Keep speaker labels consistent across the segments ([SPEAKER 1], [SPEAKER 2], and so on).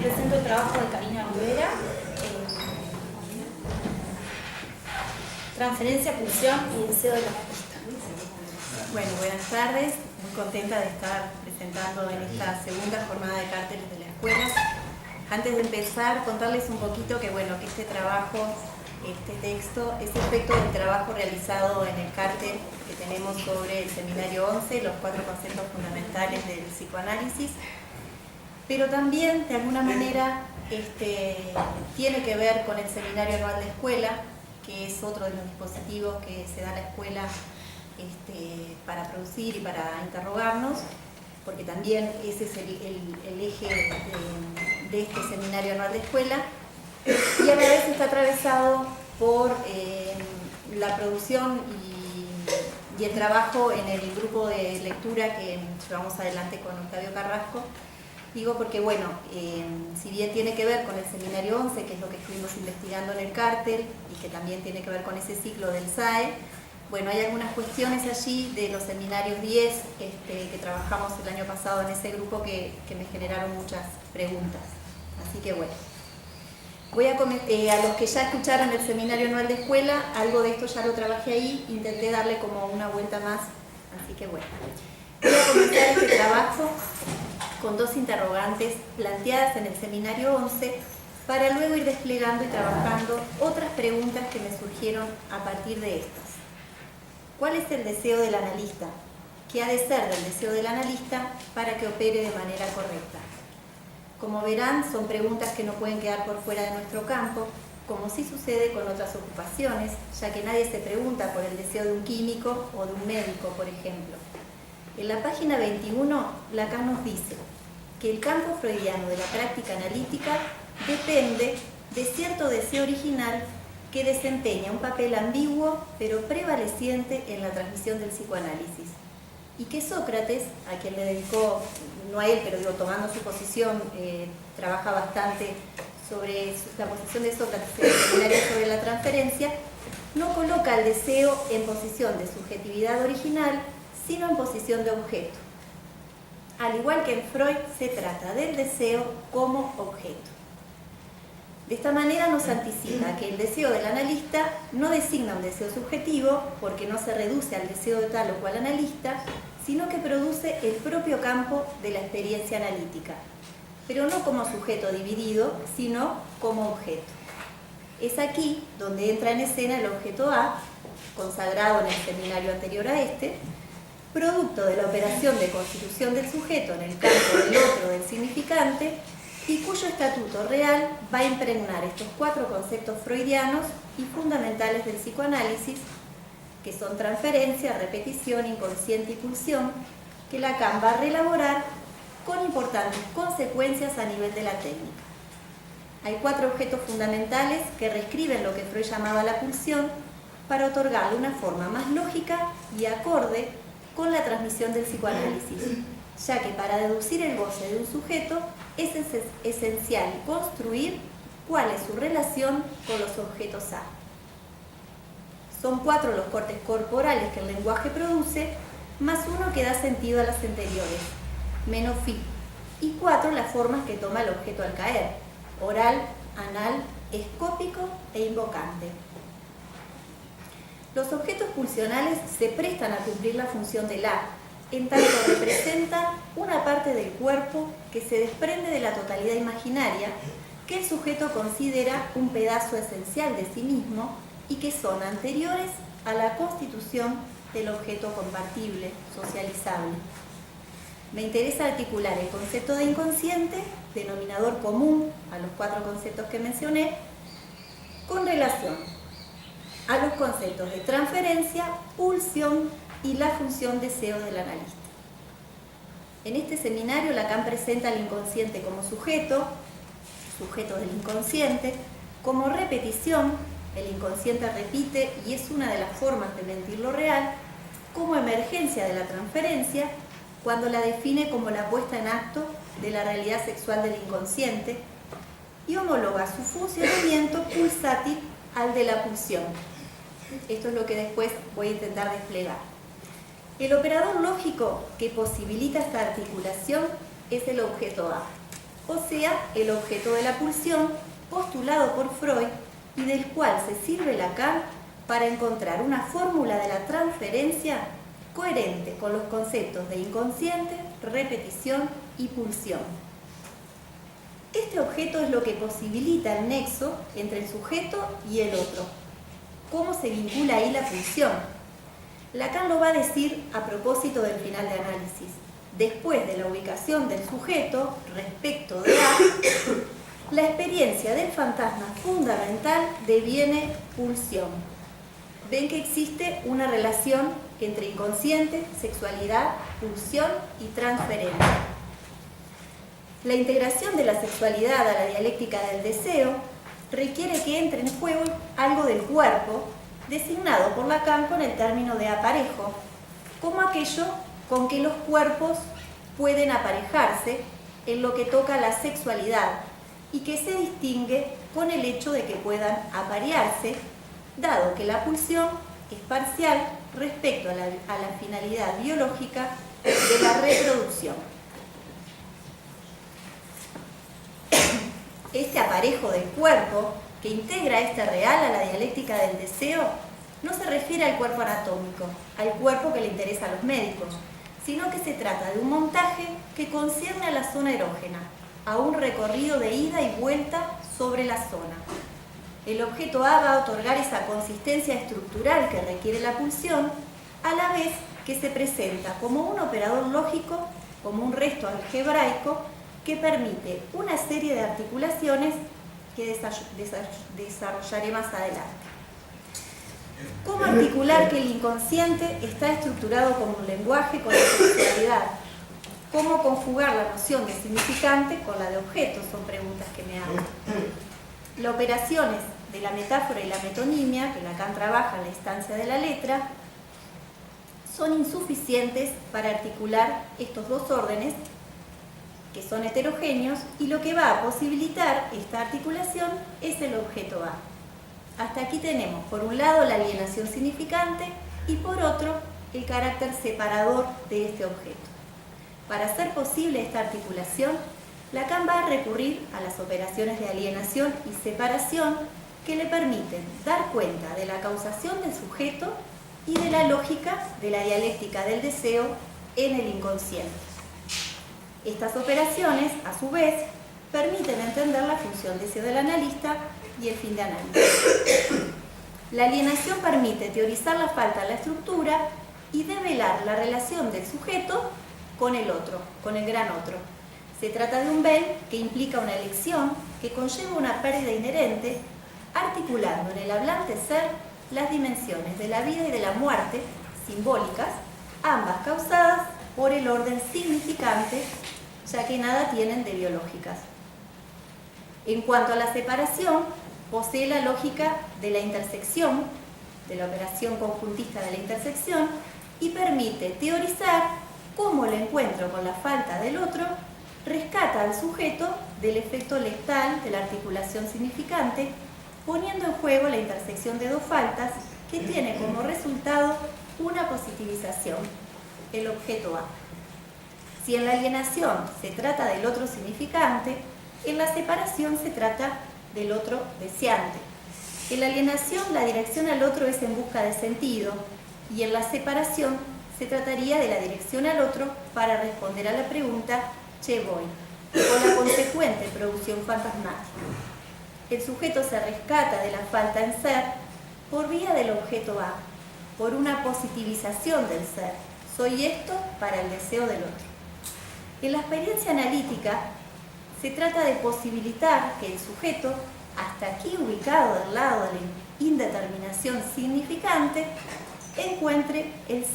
[SPEAKER 1] presento el trabajo de Karina Rivera. Transferencia, pulsión y deseo de la artista. Bueno, buenas tardes. Muy contenta de estar presentando en esta segunda jornada de carteles de la escuela. Antes de empezar, contarles un poquito que este trabajo, este texto, es efecto del trabajo realizado en el cartel que tenemos sobre el seminario 11, los 4 conceptos fundamentales del psicoanálisis, pero también de alguna manera tiene que ver con el seminario anual de escuela, que es otro de los dispositivos que se da a la escuela para producir y para interrogarnos, porque también ese es el eje de este seminario anual de escuela, y a la vez está atravesado por la producción y el trabajo en el grupo de lectura que llevamos adelante con Octavio Carrasco. Digo porque, si bien tiene que ver con el seminario 11, que es lo que estuvimos investigando en el cartel, y que también tiene que ver con ese ciclo del SAE, hay algunas cuestiones allí de los seminarios 10 que trabajamos el año pasado en ese grupo que me generaron muchas preguntas. Así que voy a los que ya escucharon el seminario anual de escuela, algo de esto ya lo trabajé ahí, intenté darle como una vuelta más, así que voy a comenzar este trabajo con dos interrogantes planteadas en el seminario 11 para luego ir desplegando y trabajando otras preguntas que me surgieron a partir de estas. ¿Cuál es el deseo del analista? ¿Qué ha de ser del deseo del analista para que opere de manera correcta? Como verán, son preguntas que no pueden quedar por fuera de nuestro campo, como sí sucede con otras ocupaciones, ya que nadie se pregunta por el deseo de un químico o de un médico, por ejemplo. En la página 21, Lacan nos dice que el campo freudiano de la práctica analítica depende de cierto deseo original que desempeña un papel ambiguo pero prevaleciente en la transmisión del psicoanálisis, y que Sócrates, a quien le dedicó, no a él, pero tomando su posición, trabaja bastante sobre la posición de Sócrates en el seminario sobre la transferencia, no coloca el deseo en posición de subjetividad original, sino en posición de objeto. Al igual que en Freud, se trata del deseo como objeto. De esta manera nos anticipa que el deseo del analista no designa un deseo subjetivo, porque no se reduce al deseo de tal o cual analista, sino que produce el propio campo de la experiencia analítica, pero no como sujeto dividido, sino como objeto. Es aquí donde entra en escena el objeto A, consagrado en el seminario anterior a este, producto de la operación de constitución del sujeto en el campo del otro, del significante, y cuyo estatuto real va a impregnar estos 4 conceptos freudianos y fundamentales del psicoanálisis, que son transferencia, repetición, inconsciente y pulsión, que Lacan va a reelaborar con importantes consecuencias a nivel de la técnica. Hay 4 objetos fundamentales que reescriben lo que Freud llamaba la pulsión para otorgarle una forma más lógica y acorde con la transmisión del psicoanálisis, ya que para deducir el goce de un sujeto es esencial construir cuál es su relación con los objetos A. Son 4 los cortes corporales que el lenguaje produce, más 1 que da sentido a las anteriores, menos fi, y 4 las formas que toma el objeto al caer: oral, anal, escópico e invocante. Los objetos pulsionales se prestan a cumplir la función del A, en tanto representan una parte del cuerpo que se desprende de la totalidad imaginaria, que el sujeto considera un pedazo esencial de sí mismo y que son anteriores a la constitución del objeto compartible, socializable. Me interesa articular el concepto de inconsciente, denominador común a los 4 conceptos que mencioné, con relación a los conceptos de transferencia, pulsión y la función deseo del analista. En este seminario, Lacan presenta al inconsciente como sujeto del inconsciente, como repetición, el inconsciente repite y es una de las formas de mentir lo real, como emergencia de la transferencia, cuando la define como la puesta en acto de la realidad sexual del inconsciente, y homologa su funcionamiento pulsátil al de la pulsión. Esto es lo que después voy a intentar desplegar. El operador lógico que posibilita esta articulación es el objeto A. o sea, el objeto de la pulsión postulado por Freud y del cual se sirve Lacan para encontrar una fórmula de la transferencia coherente con los conceptos de inconsciente, repetición y pulsión. Este objeto es lo que posibilita el nexo entre el sujeto y el otro. ¿Cómo se vincula ahí la pulsión? Lacan lo va a decir a propósito del final de análisis. Después de la ubicación del sujeto respecto de A, la experiencia del fantasma fundamental deviene pulsión. Ven que existe una relación entre inconsciente, sexualidad, pulsión y transferencia. La integración de la sexualidad a la dialéctica del deseo requiere que entre en juego algo del cuerpo, designado por Lacan con el término de aparejo, como aquello con que los cuerpos pueden aparejarse en lo que toca a la sexualidad y que se distingue con el hecho de que puedan aparearse, dado que la pulsión es parcial respecto a la finalidad biológica de la reproducción. Este aparejo del cuerpo que integra este real a la dialéctica del deseo no se refiere al cuerpo anatómico, al cuerpo que le interesa a los médicos, sino que se trata de un montaje que concierne a la zona erógena, a un recorrido de ida y vuelta sobre la zona. El objeto A va a otorgar esa consistencia estructural que requiere la pulsión, a la vez que se presenta como un operador lógico, como un resto algebraico, que permite una serie de articulaciones que desarrollaré más adelante. ¿Cómo articular que el inconsciente está estructurado como un lenguaje con la sexualidad? ¿Cómo conjugar la noción de significante con la de objeto? Son preguntas que me hago. Las operaciones de la metáfora y la metonimia, que Lacan trabaja en la instancia de la letra, son insuficientes para articular estos dos órdenes, que son heterogéneos, y lo que va a posibilitar esta articulación es el objeto A. Hasta aquí tenemos, por un lado, la alienación significante y por otro, el carácter separador de este objeto. Para hacer posible esta articulación, Lacan va a recurrir a las operaciones de alienación y separación que le permiten dar cuenta de la causación del sujeto y de la lógica de la dialéctica del deseo en el inconsciente. Estas operaciones, a su vez, permiten entender la función deseo del analista y el fin de análisis. La alienación permite teorizar la falta de la estructura y develar la relación del sujeto con el otro, con el gran otro. Se trata de un ben que implica una elección que conlleva una pérdida inherente, articulando en el hablante ser las dimensiones de la vida y de la muerte, simbólicas, ambas causadas por el orden significante, ya que nada tienen de biológicas. En cuanto a la separación, posee la lógica de la intersección, de la operación conjuntista de la intersección, y permite teorizar cómo el encuentro con la falta del otro rescata al sujeto del efecto letal de la articulación significante, poniendo en juego la intersección de dos faltas que tiene como resultado una positivización, el objeto A. Si en la alienación se trata del otro significante, en la separación se trata del otro deseante. En la alienación la dirección al otro es en busca de sentido y en la separación se trataría de la dirección al otro para responder a la pregunta «che voy?», con la consecuente producción fantasmática. El sujeto se rescata de la falta en ser por vía del objeto A, por una positivización del ser. Soy esto para el deseo del otro. En la experiencia analítica se trata de posibilitar que el sujeto, hasta aquí ubicado del lado de la indeterminación significante, encuentre el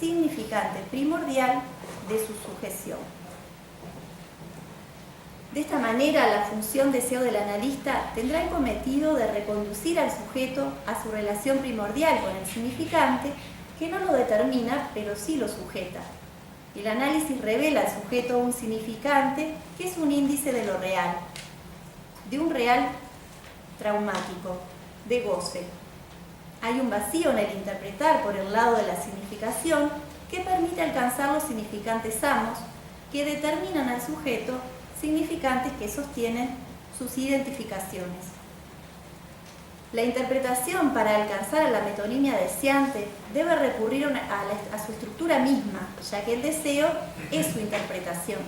[SPEAKER 1] significante primordial de su sujeción. De esta manera, la función deseo del analista tendrá el cometido de reconducir al sujeto a su relación primordial con el significante, que no lo determina, pero sí lo sujeta. El análisis revela al sujeto un significante que es un índice de lo real, de un real traumático, de goce. Hay un vacío en el interpretar por el lado de la significación que permite alcanzar los significantes amos que determinan al sujeto significantes que sostienen sus identificaciones. La interpretación para alcanzar a la metonimia deseante debe recurrir a su estructura misma, ya que el deseo es su interpretación.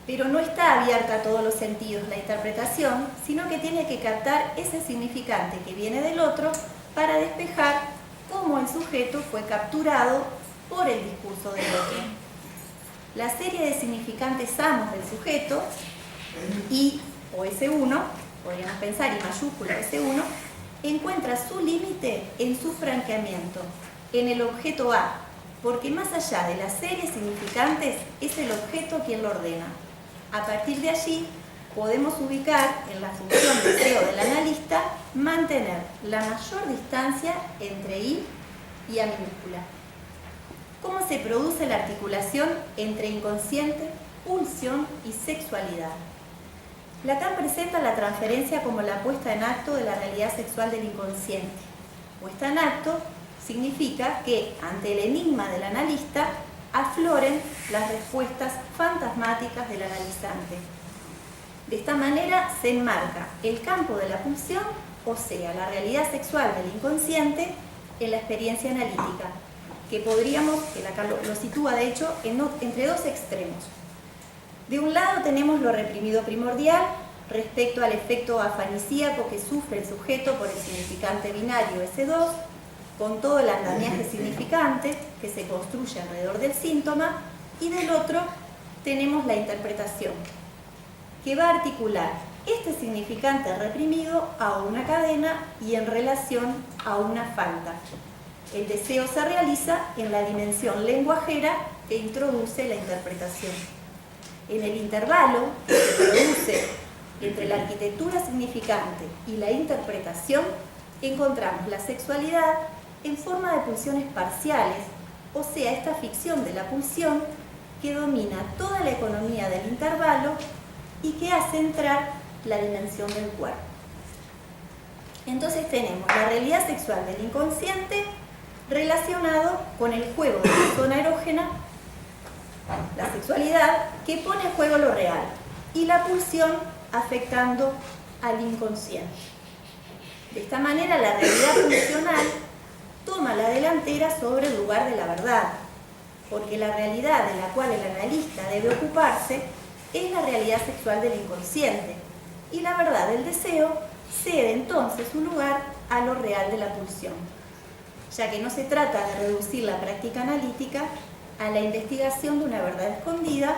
[SPEAKER 1] Pero no está abierta a todos los sentidos la interpretación, sino que tiene que captar ese significante que viene del otro para despejar cómo el sujeto fue capturado por el discurso del otro. La serie de significantes sanos del sujeto, I o S1, podríamos pensar I mayúscula S1, encuentra su límite en su franqueamiento, en el objeto A, porque más allá de la serie de significantes es el objeto quien lo ordena. A partir de allí podemos ubicar en la función deseo del analista mantener la mayor distancia entre I y A minúscula. ¿Cómo se produce la articulación entre inconsciente, pulsión y sexualidad? Lacan presenta la transferencia como la puesta en acto de la realidad sexual del inconsciente. Puesta en acto significa que, ante el enigma del analista, afloren las respuestas fantasmáticas del analizante. De esta manera se enmarca el campo de la pulsión, o sea, la realidad sexual del inconsciente, en la experiencia analítica, que Lacan lo sitúa de hecho entre dos extremos. De un lado tenemos lo reprimido primordial respecto al efecto afanisíaco que sufre el sujeto por el significante binario S2, con todo el andamiaje significante que se construye alrededor del síntoma, y del otro tenemos la interpretación, que va a articular este significante reprimido a una cadena y en relación a una falta. El deseo se realiza en la dimensión lenguajera que introduce la interpretación. En el intervalo que se produce entre la arquitectura significante y la interpretación, encontramos la sexualidad en forma de pulsiones parciales, o sea, esta ficción de la pulsión que domina toda la economía del intervalo y que hace entrar la dimensión del cuerpo. Entonces tenemos la realidad sexual del inconsciente relacionado con el juego de la zona erógena, la sexualidad que pone en juego lo real, y la pulsión afectando al inconsciente. De esta manera la realidad pulsional toma la delantera sobre el lugar de la verdad, porque la realidad de la cual el analista debe ocuparse es la realidad sexual del inconsciente, y la verdad del deseo cede entonces un lugar a lo real de la pulsión, ya que no se trata de reducir la práctica analítica a la investigación de una verdad escondida,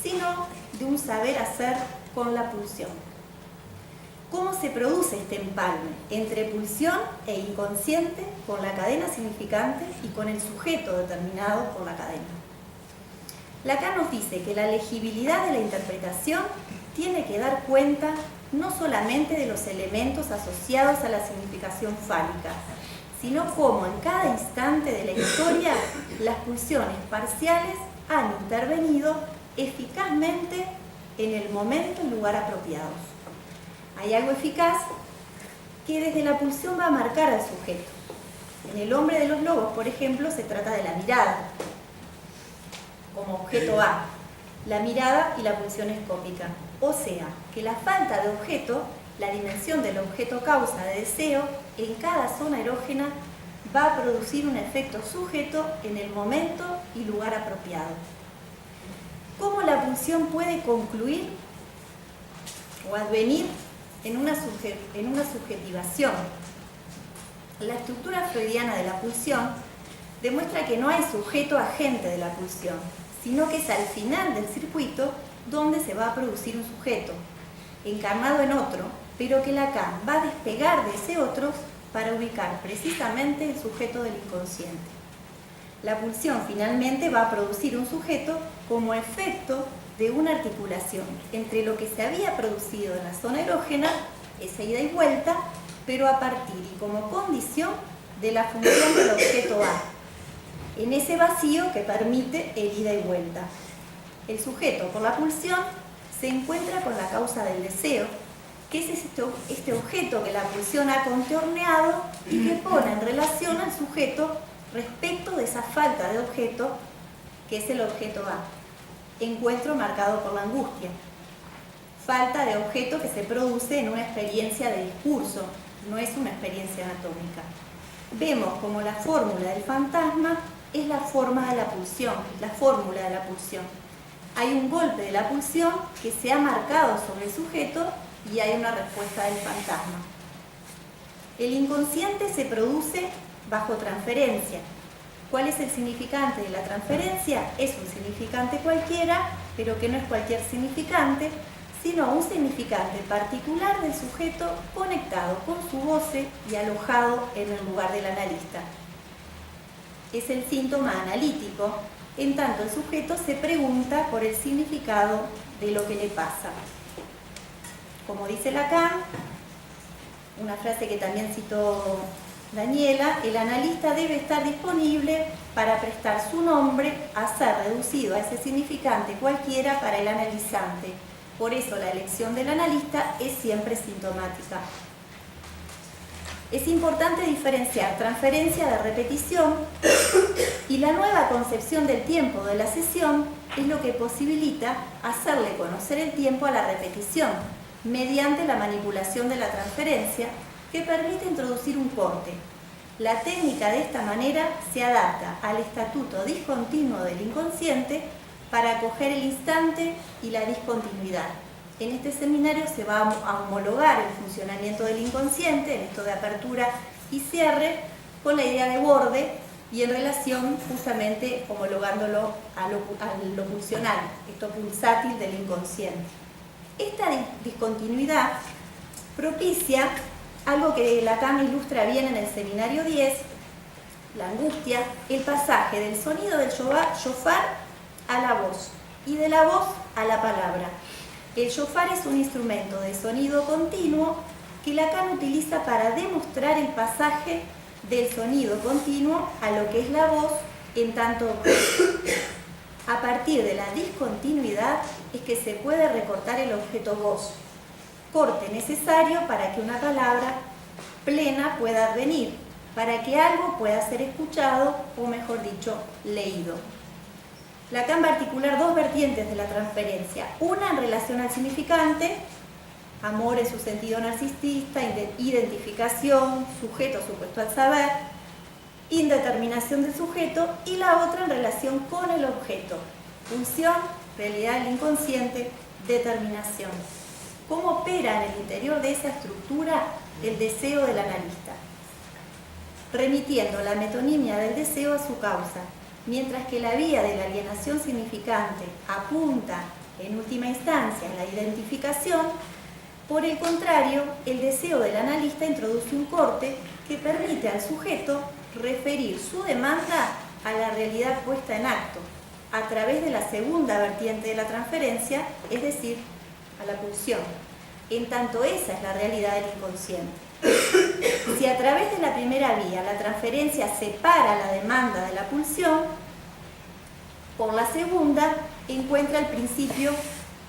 [SPEAKER 1] sino de un saber hacer con la pulsión. ¿Cómo se produce este empalme entre pulsión e inconsciente con la cadena significante y con el sujeto determinado por la cadena? Lacan nos dice que la legibilidad de la interpretación tiene que dar cuenta no solamente de los elementos asociados a la significación fálica, sino cómo en cada instante de la historia las pulsiones parciales han intervenido eficazmente en el momento y lugar apropiados. Hay algo eficaz que desde la pulsión va a marcar al sujeto. En El hombre de los lobos, por ejemplo, se trata de la mirada como objeto A, la mirada y la pulsión escópica. O sea, que la falta de objeto, la dimensión del objeto causa de deseo, en cada zona erógena va a producir un efecto sujeto en el momento y lugar apropiado. ¿Cómo la pulsión puede concluir o advenir en una subjetivación? La estructura freudiana de la pulsión demuestra que no hay sujeto agente de la pulsión, sino que es al final del circuito donde se va a producir un sujeto, encarnado en otro, pero que Lacan va a despegar de ese otro para ubicar precisamente el sujeto del inconsciente. La pulsión finalmente va a producir un sujeto como efecto de una articulación entre lo que se había producido en la zona erógena, esa ida y vuelta, pero a partir y como condición de la función del objeto A, en ese vacío que permite el ida y vuelta. El sujeto por la pulsión se encuentra con la causa del deseo, que es este objeto que la pulsión ha contorneado y que pone en relación al sujeto respecto de esa falta de objeto que es el objeto A. Encuentro marcado por la angustia. Falta de objeto que se produce en una experiencia de discurso, no es una experiencia anatómica. Vemos como la fórmula del fantasma es la forma de la pulsión, la fórmula de la pulsión. Hay un golpe de la pulsión que se ha marcado sobre el sujeto y hay una respuesta del fantasma. El inconsciente se produce bajo transferencia. ¿Cuál es el significante de la transferencia? Es un significante cualquiera, pero que no es cualquier significante, sino un significante particular del sujeto conectado con su voce y alojado en el lugar del analista. Es el síntoma analítico, en tanto el sujeto se pregunta por el significado de lo que le pasa. Como dice Lacan, una frase que también citó Daniela, el analista debe estar disponible para prestar su nombre a ser reducido a ese significante cualquiera para el analizante. Por eso la elección del analista es siempre sintomática. Es importante diferenciar transferencia de repetición y la nueva concepción del tiempo de la sesión es lo que posibilita hacerle conocer el tiempo a la repetición mediante la manipulación de la transferencia que permite introducir un corte. La técnica de esta manera se adapta al estatuto discontinuo del inconsciente para acoger el instante y la discontinuidad. En este seminario se va a homologar el funcionamiento del inconsciente, en esto de apertura y cierre, con la idea de borde y en relación justamente homologándolo a lo pulsional, esto pulsátil del inconsciente. Esta discontinuidad propicia algo que Lacan ilustra bien en el seminario 10, la angustia, el pasaje del sonido del shofar a la voz y de la voz a la palabra. El shofar es un instrumento de sonido continuo que Lacan utiliza para demostrar el pasaje del sonido continuo a lo que es la voz en tanto a partir de la discontinuidad es que se puede recortar el objeto voz, corte necesario para que una palabra plena pueda advenir, para que algo pueda ser escuchado o mejor dicho, leído. Lacan va a articular dos vertientes de la transferencia, una en relación al significante, amor en su sentido narcisista, identificación, sujeto supuesto al saber, indeterminación del sujeto, y la otra en relación con el objeto, función, realidad del inconsciente, determinación. ¿Cómo opera en el interior de esa estructura el deseo del analista? Remitiendo la metonimia del deseo a su causa, mientras que la vía de la alienación significante apunta en última instancia en la identificación, por el contrario, el deseo del analista introduce un corte que permite al sujeto referir su demanda a la realidad puesta en acto, a través de la segunda vertiente de la transferencia, es decir, a la pulsión, en tanto esa es la realidad del inconsciente. Si a través de la primera vía la transferencia separa la demanda de la pulsión, por la segunda encuentra el principio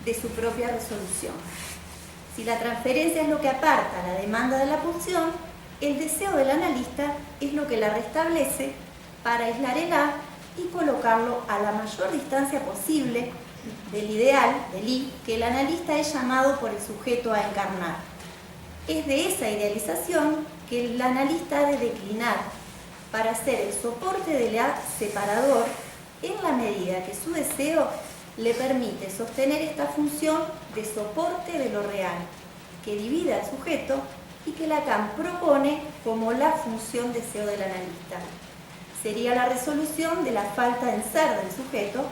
[SPEAKER 1] de su propia resolución. Si la transferencia es lo que aparta la demanda de la pulsión, el deseo del analista es lo que la restablece para aislar el A y colocarlo a la mayor distancia posible del ideal, del I, que el analista es llamado por el sujeto a encarnar. Es de esa idealización que el analista ha de declinar para ser el soporte del A separador en la medida que su deseo le permite sostener esta función de soporte de lo real, que divide al sujeto y que Lacan propone como la función deseo del analista. Sería la resolución de la falta del ser del sujeto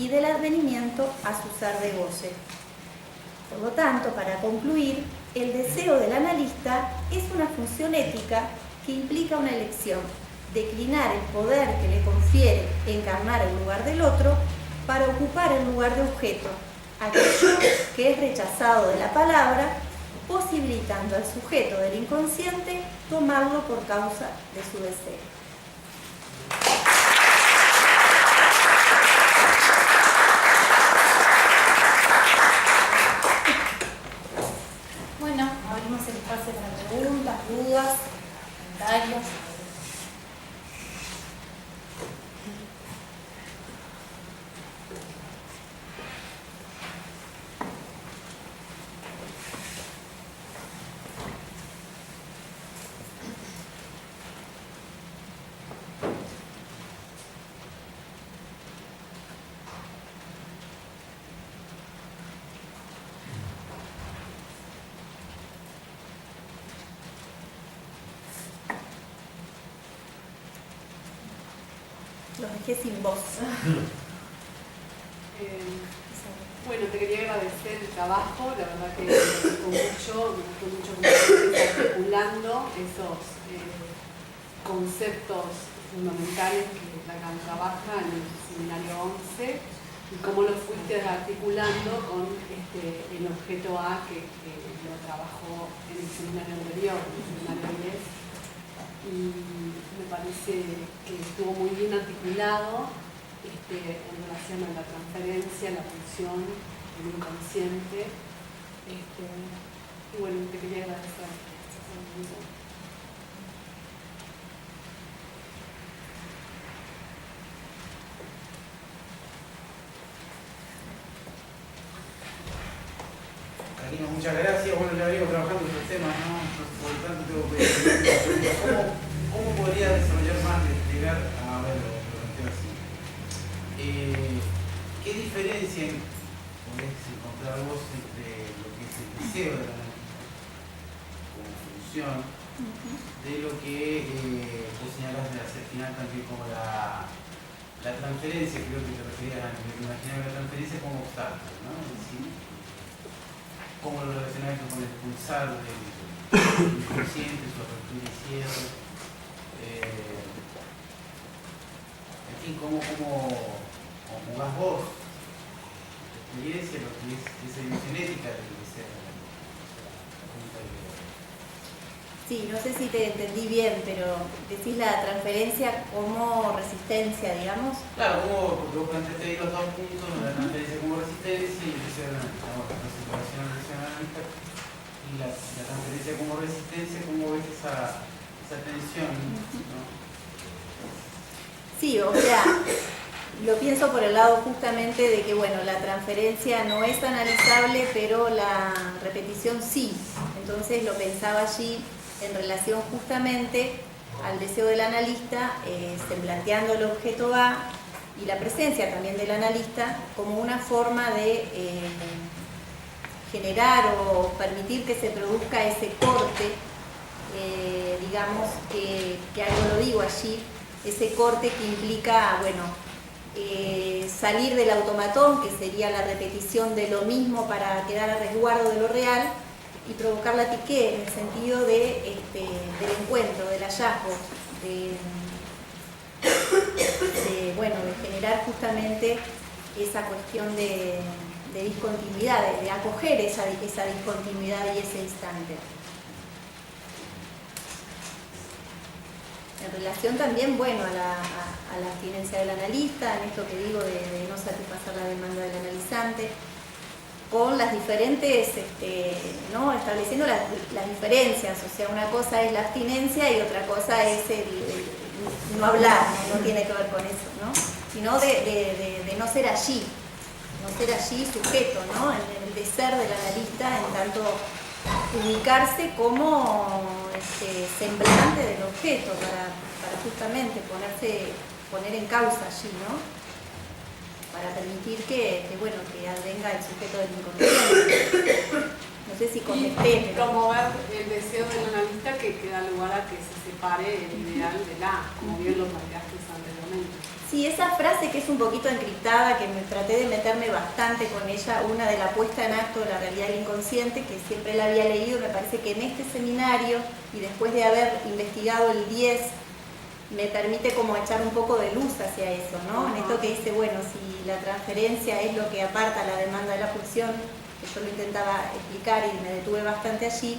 [SPEAKER 1] y del advenimiento a su ser de goce. Por lo tanto, para concluir, el deseo del analista es una función ética que implica una elección, declinar el poder que le confiere encarnar el lugar del otro para ocupar el lugar de objeto, aquello que es rechazado de la palabra, posibilitando al sujeto del inconsciente tomarlo por causa de su deseo. Bueno, abrimos el espacio para preguntas, dudas, comentarios. los dejé sin voz.
[SPEAKER 2] Bueno, te quería agradecer el trabajo, la verdad que me gustó mucho cómo estás articulando esos conceptos fundamentales que Lacan trabaja en el seminario 11 y cómo lo fuiste articulando con el objeto A que lo trabajó en el seminario anterior, en el seminario 10, y me parece que estuvo muy bien articulado en relación a la transferencia, la función, el inconsciente. Y bueno, te quería agradecer.
[SPEAKER 3] Karina, muchas gracias. Bueno, ya venimos trabajando en estos temas, ¿no? Por lo tanto, tengo que ¿cómo podría desarrollar más, llegar a ver, lo planteo así? ¿Qué diferencia podés encontrar vos entre lo que es el deseo de la analítica como función de lo que vos señalás de hacer final también como la transferencia? Creo que te referías a me imaginaba la transferencia como obstáculo, ¿no? Es decir, cómo lo relacionás con el pulsar del inconsciente, su apertura y cierre. En fin, cómo jugás vos tu experiencia, lo que es esa dimensión ética de ser la punta de...
[SPEAKER 1] Sí, no sé si te entendí bien, pero decís la transferencia como resistencia, digamos.
[SPEAKER 3] Claro, porque vos planteaste ahí los dos puntos, la transferencia como resistencia y la separación relacionalista, y la transferencia como resistencia, ¿cómo ves esa tensión? ¿No?
[SPEAKER 1] Sí, o sea, lo pienso por el lado justamente de que, bueno, la transferencia no es analizable, pero la repetición sí. Entonces lo pensaba allí en relación justamente al deseo del analista, planteando el objeto A y la presencia también del analista como una forma de generar o permitir que se produzca ese corte, digamos, que algo lo digo allí, ese corte que implica, bueno, salir del automatón, que sería la repetición de lo mismo para quedar a resguardo de lo real, y provocar la psique en el sentido del encuentro, del hallazgo, bueno, de generar justamente esa cuestión de discontinuidad, de acoger esa discontinuidad y ese instante. En relación también, bueno, a la abstinencia del analista, en esto que digo de no satisfacer la demanda del analizante, con las diferentes, ¿no? Estableciendo las diferencias, o sea, una cosa es la abstinencia y otra cosa es el no hablar, no tiene que ver con eso, ¿no? Sino de no ser allí, sujeto, ¿no? El de ser del analista, en tanto ubicarse como semblante del objeto para justamente poner en causa allí, ¿no? Para permitir que venga el sujeto del inconsciente. No sé si contesté.
[SPEAKER 2] Y promover el deseo del analista que da lugar a que se separe el ideal del A, como bien lo planteaste anteriormente.
[SPEAKER 1] Sí, esa frase que es un poquito encriptada, que me traté de meterme bastante con ella, una de la puesta en acto de la realidad del inconsciente, que siempre la había leído, me parece que en este seminario, y después de haber investigado el 10, me permite como echar un poco de luz hacia eso, ¿no? En esto que dice, bueno, si la transferencia es lo que aparta la demanda de la pulsión, que yo lo intentaba explicar y me detuve bastante allí,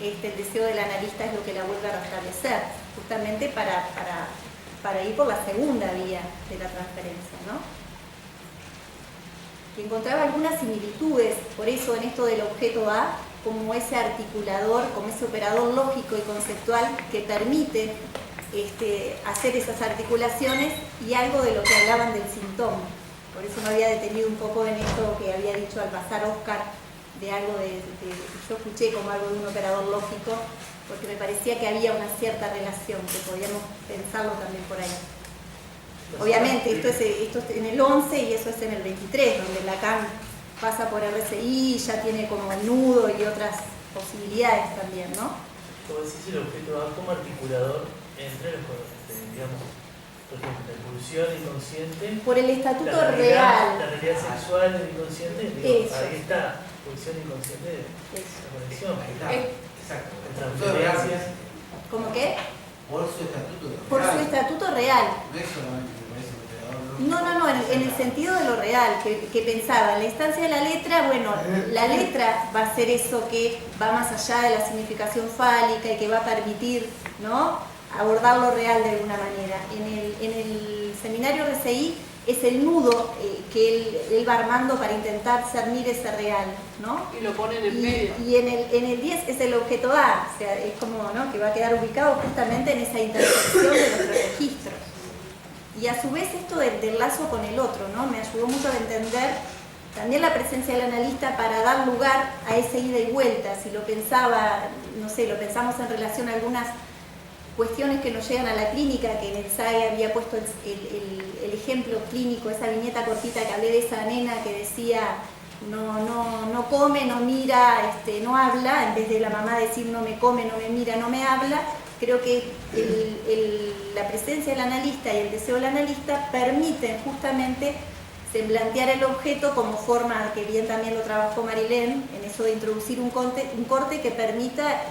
[SPEAKER 1] el deseo del analista es lo que la vuelve a restablecer, justamente para ir por la segunda vía de la transferencia, ¿no? Y encontraba algunas similitudes, por eso en esto del objeto A, como ese articulador, como ese operador lógico y conceptual que permite hacer esas articulaciones, y algo de lo que hablaban del síntoma. Por eso me había detenido un poco en esto que había dicho al pasar Oscar, de algo yo escuché como algo de un operador lógico, porque me parecía que había una cierta relación, que podíamos pensarlo también por ahí. Obviamente, esto es en el 11 y eso es en el 23, donde Lacan pasa por RCI, ya tiene como el nudo y otras posibilidades también, ¿no?
[SPEAKER 4] Como decís, el objeto A como articulador entre los Por ejemplo, la pulsión inconsciente.
[SPEAKER 1] Por el estatuto
[SPEAKER 4] La realidad sexual del inconsciente, digo, ahí está, pulsión inconsciente, la conexión.
[SPEAKER 3] Ahí está. Exacto.
[SPEAKER 4] Transferencias.
[SPEAKER 1] ¿Cómo qué?
[SPEAKER 3] Por su estatuto real.
[SPEAKER 1] Por su estatuto real.
[SPEAKER 3] No es solamente me parece un operador.
[SPEAKER 1] No, en el sentido de lo real, que pensaba, en la instancia de la letra, bueno, la letra va a ser eso que va más allá de la significación fálica y que va a permitir, ¿no?, abordar lo real de alguna manera. En el seminario RCI es el nudo que él va armando para intentar cernir ese real, ¿no?
[SPEAKER 2] Y lo ponen en medio.
[SPEAKER 1] Y en el 10 es el objeto A, o sea, es como, ¿no?, que va a quedar ubicado justamente en esa intersección de los registros. Y a su vez esto del lazo con el otro, ¿no?, me ayudó mucho a entender también la presencia del analista para dar lugar a ese ida y vuelta. Si lo pensaba, no sé, lo pensamos en relación a algunas cuestiones que nos llegan a la clínica, que en el SAE había puesto el ejemplo clínico, esa viñeta cortita que hablé de esa nena que decía no come, no mira, no habla, en vez de la mamá decir no me come, no me mira, no me habla. Creo que la presencia del analista y el deseo del analista permiten justamente semblantear el objeto como forma, que bien también lo trabajó Marilén, en eso de introducir un corte que permita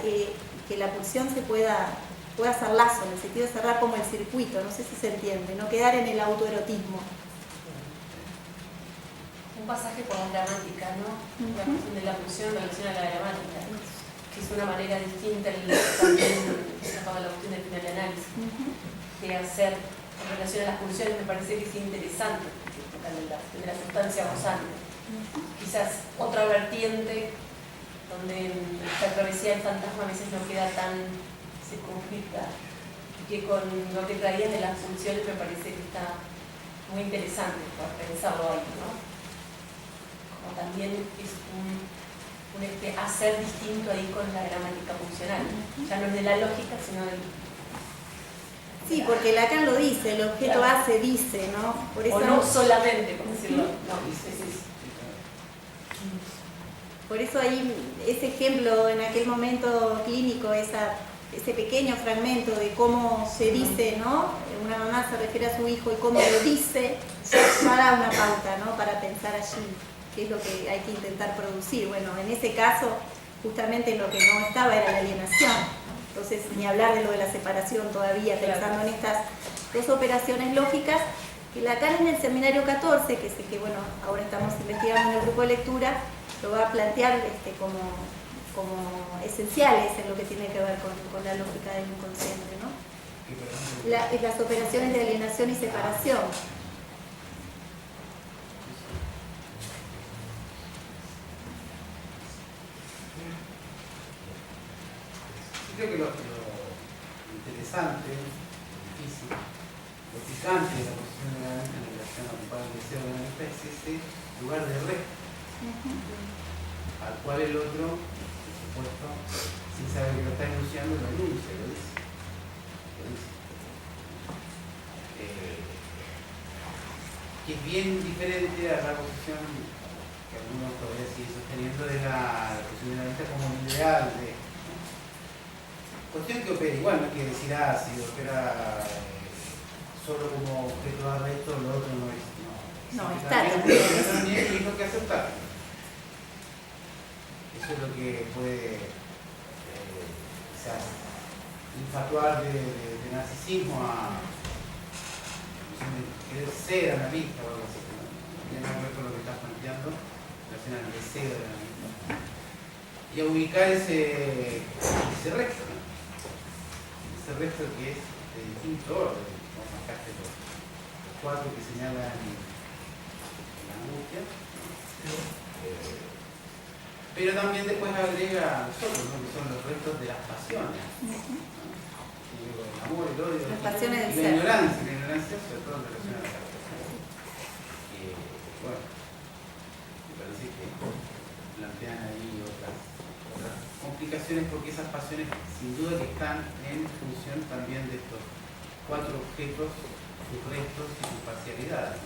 [SPEAKER 1] que la pulsión se pueda hacer lazo, en el sentido de cerrar como el circuito, no sé si se entiende, no quedar en el autoerotismo.
[SPEAKER 5] Un pasaje por la gramática, ¿no? La cuestión de la pulsión en relación a la gramática, que es una manera distinta también sacado la cuestión del final de análisis, de hacer en relación a las pulsiones. Me parece que es interesante de la sustancia gozante. Quizás otra vertiente donde la travesía del fantasma a veces no queda tan circunscrita, y que con lo que traías de las funciones me parece que está muy interesante para pensarlo ahí, ¿no? Como también es un hacer distinto ahí con la gramática funcional, ya no es de la lógica, sino del...
[SPEAKER 1] Sí, porque Lacan lo dice, el objeto A se dice, ¿no? Por eso,
[SPEAKER 5] o no solamente, por decirlo, no,
[SPEAKER 1] por eso ahí ese ejemplo en aquel momento clínico, ese pequeño fragmento de cómo se dice, ¿no? Una mamá se refiere a su hijo y cómo lo dice, ya da una pauta, ¿no?, para pensar allí qué es lo que hay que intentar producir. Bueno, en ese caso, justamente lo que no estaba era la alienación. Entonces, ni hablar de lo de la separación todavía, pensando en estas dos operaciones lógicas, que Lacan en el seminario 14, que sé que, bueno, ahora estamos investigando en el grupo de lectura, lo va a plantear como esenciales en lo que tiene que ver con la lógica del inconsciente, ¿no? Las operaciones de alienación y separación.
[SPEAKER 3] Creo que lo interesante, lo difícil, lo picante de la posición de la analista en relación a ocupar el deseo de la analista es ese lugar de resto, al cual el otro, por supuesto, sin saber que lo está enunciando, lo enuncia, lo dice. Que es bien diferente a la posición que algunos todavía siguen sosteniendo de la posición de la analista como un ideal de cuestión que opera igual, no quiere decir si opera solo como objeto de arresto, lo otro no es.
[SPEAKER 1] No, está
[SPEAKER 3] también es lo que aceptar. Eso es lo que puede quizás infatuar de narcisismo a querer ser analista o algo así. No tiene nada que ver con lo que estás planteando en relación al deseo del analista. Y a ubicar ese resto, ¿no? Ese resto que es de distinto orden, como marcaste los cuatro que señalan la angustia, pero también después agrega los otros, ¿no?, que son los restos de las pasiones, ¿no? El amor, el odio,
[SPEAKER 1] las pasiones del
[SPEAKER 3] y
[SPEAKER 1] ser.
[SPEAKER 3] la ignorancia sobre todo en relación a la captación. Bueno, me parece que plantean ahí otras complicaciones, porque esas pasiones sin duda que están en función también de estos cuatro objetos, sus restos y sus parcialidades.